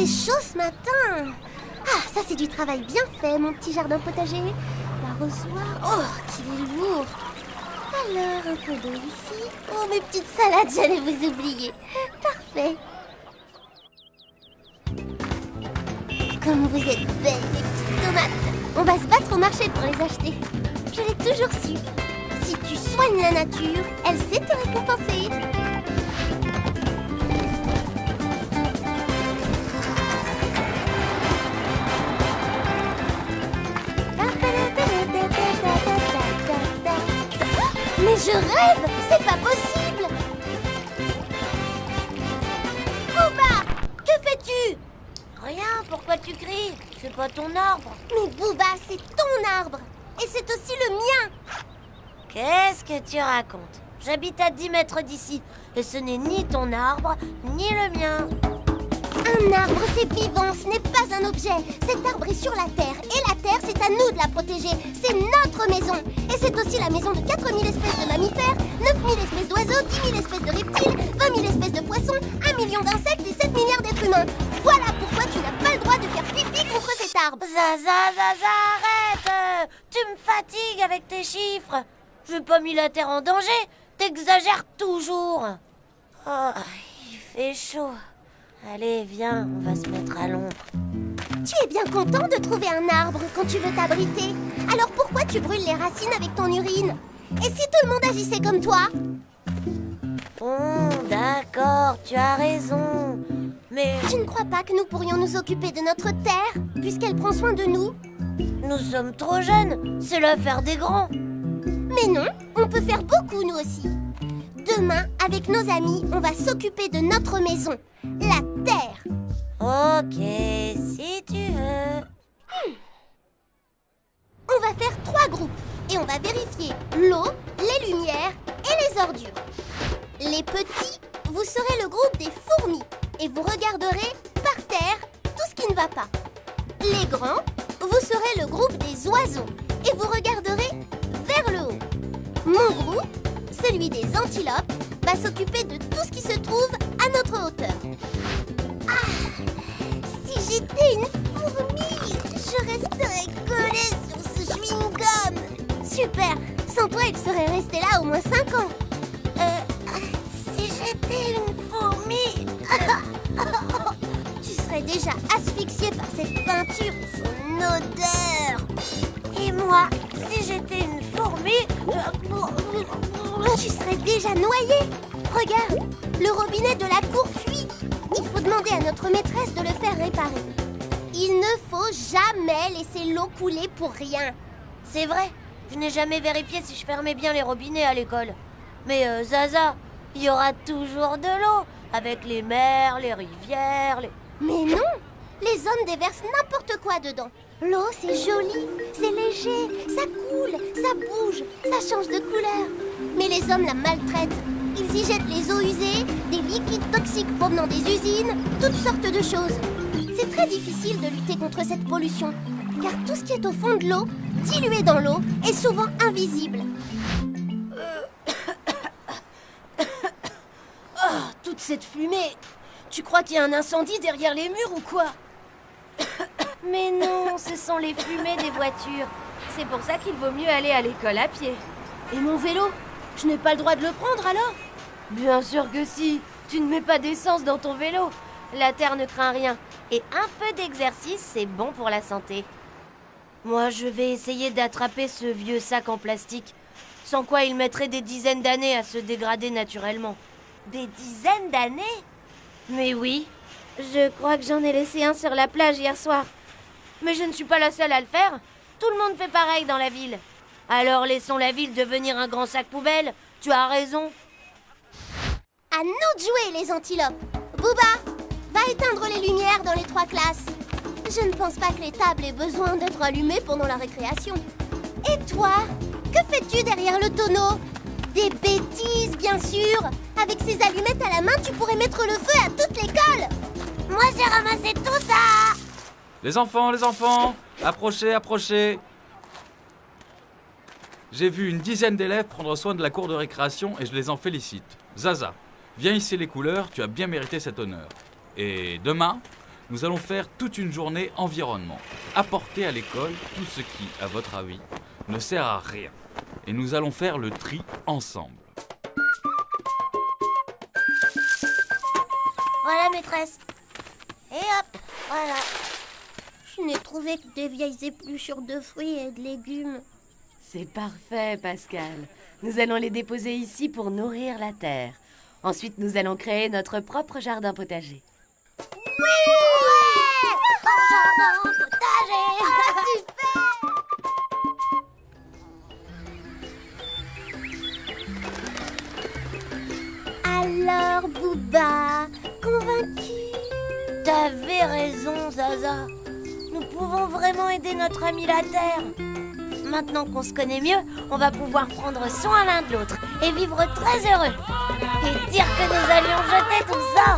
chaud ce matin. Ah, ça c'est du travail bien fait, mon petit jardin potager. L'arrosoir, oh, qu'il est lourd. Alors, un peu d'eau ici. Oh, mes petites salades, j'allais vous oublier. Parfait. Comme vous êtes belles, les petites tomates. On va se battre au marché pour les acheter. Je l'ai toujours su. Si tu soignes la nature, elle sait te récompenser. Mais je rêve! C'est pas possible! Booba! Que fais-tu? Rien, pourquoi tu cries? C'est pas ton arbre. Mais Booba, c'est ton arbre! Et c'est aussi le mien! Qu'est-ce que tu racontes? J'habite à 10 mètres d'ici, et ce n'est ni ton arbre, ni le mien. Un arbre, c'est vivant, ce n'est pas un objet. Cet arbre est sur la terre, et la terre, c'est à nous de la protéger. C'est notre maison. Et c'est aussi la maison de 4000 espèces de mammifères, 9000 espèces d'oiseaux, 10 000 espèces de reptiles, 20 000 espèces de poissons, 1 million d'insectes et 7 milliards d'êtres humains. Voilà pourquoi tu n'as pas le droit de faire pipi contre cet arbre. Zaza, arrête! Tu me fatigues avec tes chiffres. Je n'ai pas mis la terre en danger. T'exagères toujours. Oh, il fait chaud. Allez, viens, on va se mettre à l'ombre. Tu es bien content de trouver un arbre quand tu veux t'abriter. Alors pourquoi tu brûles les racines avec ton urine? Et si tout le monde agissait comme toi? Bon, d'accord, tu as raison. Mais Tu ne crois pas que nous pourrions nous occuper de notre terre, puisqu'elle prend soin de nous? nous sommes trop jeunes. C'est l'affaire des grands. Mais non, on peut faire beaucoup nous aussi. Demain, avec nos amis, on va s'occuper de notre maison, la terre. Ok, si tu veux. On va faire 3 groupes et on va vérifier l'eau, les lumières et les ordures. Les petits, vous serez le groupe des fourmis et vous regarderez par terre tout ce qui ne va pas. Les grands, vous serez le groupe des oiseaux et vous regarderez vers le haut. Mon groupe, celui des antilopes, va s'occuper de tout ce qui se trouve à notre hauteur. Ah, si j'étais une fourmi, je resterais collée sur ce chewing-gum. Super, sans toi, il serait resté là au moins 5 ans. Si j'étais une fourmi, tu serais déjà asphyxiée par cette peinture et son odeur. Et moi, si j'étais une fourmi, tu serais déjà noyée. Regarde, le robinet de la cour fuit. Il faut demander à notre maîtresse de le faire réparer. Il ne faut jamais laisser l'eau couler pour rien. C'est vrai, je n'ai jamais vérifié si je fermais bien les robinets à l'école. Mais Zaza, il y aura toujours de l'eau, avec les mers, les rivières, les... Mais non, les hommes déversent n'importe quoi dedans. L'eau, c'est joli, c'est léger, ça coule, ça bouge, ça change de couleur. Mais les hommes la maltraitent. Ils y jettent les eaux usées, des liquides toxiques provenant des usines, toutes sortes de choses. C'est très difficile de lutter contre cette pollution, car tout ce qui est au fond de l'eau, dilué dans l'eau, est souvent invisible. Oh, toute cette fumée! Tu crois qu'il y a un incendie derrière les murs ou quoi? Mais non, ce sont les fumées des voitures. C'est pour ça qu'il vaut mieux aller à l'école à pied. Et mon vélo? Je n'ai pas le droit de le prendre alors? Bien sûr que si. Tu ne mets pas d'essence dans ton vélo. La terre ne craint rien. Et un peu d'exercice, c'est bon pour la santé. Moi, je vais essayer d'attraper ce vieux sac en plastique. Sans quoi il mettrait des dizaines d'années à se dégrader naturellement. Des dizaines d'années? Mais oui. Je crois que j'en ai laissé un sur la plage hier soir. Mais je ne suis pas la seule à le faire. Tout le monde fait pareil dans la ville. Alors laissons la ville devenir un grand sac poubelle. Tu as raison. À nous de jouer, les antilopes. Booba, va éteindre les lumières dans les 3 classes. Je ne pense pas que les tables aient besoin d'être allumées pendant la récréation. Et toi, que fais-tu derrière le tonneau? Des bêtises, bien sûr. Avec ces allumettes à la main, tu pourrais mettre le feu à toute l'école. Moi, j'ai ramassé tout ça. Les enfants, approchez, approchez. J'ai vu une dizaine d'élèves prendre soin de la cour de récréation et je les en félicite. Zaza, viens hisser les couleurs, tu as bien mérité cet honneur. Et demain, nous allons faire toute une journée environnement. Apporter à l'école tout ce qui, à votre avis, ne sert à rien. Et nous allons faire le tri ensemble. Voilà, maîtresse. Et hop, voilà. Je n'ai trouvé que des vieilles épluchures de fruits et de légumes. C'est parfait, Pascal. Nous allons les déposer ici pour nourrir la terre. Ensuite, nous allons créer notre propre jardin potager. Ouais, un jardin potager. Super. Alors, Booba, convaincu? T'avais raison, Zaza. Nous pouvons vraiment aider notre ami la Terre. Maintenant qu'on se connaît mieux, on va pouvoir prendre soin l'un de l'autre et vivre très heureux. Et dire que nous allions jeter tout ça.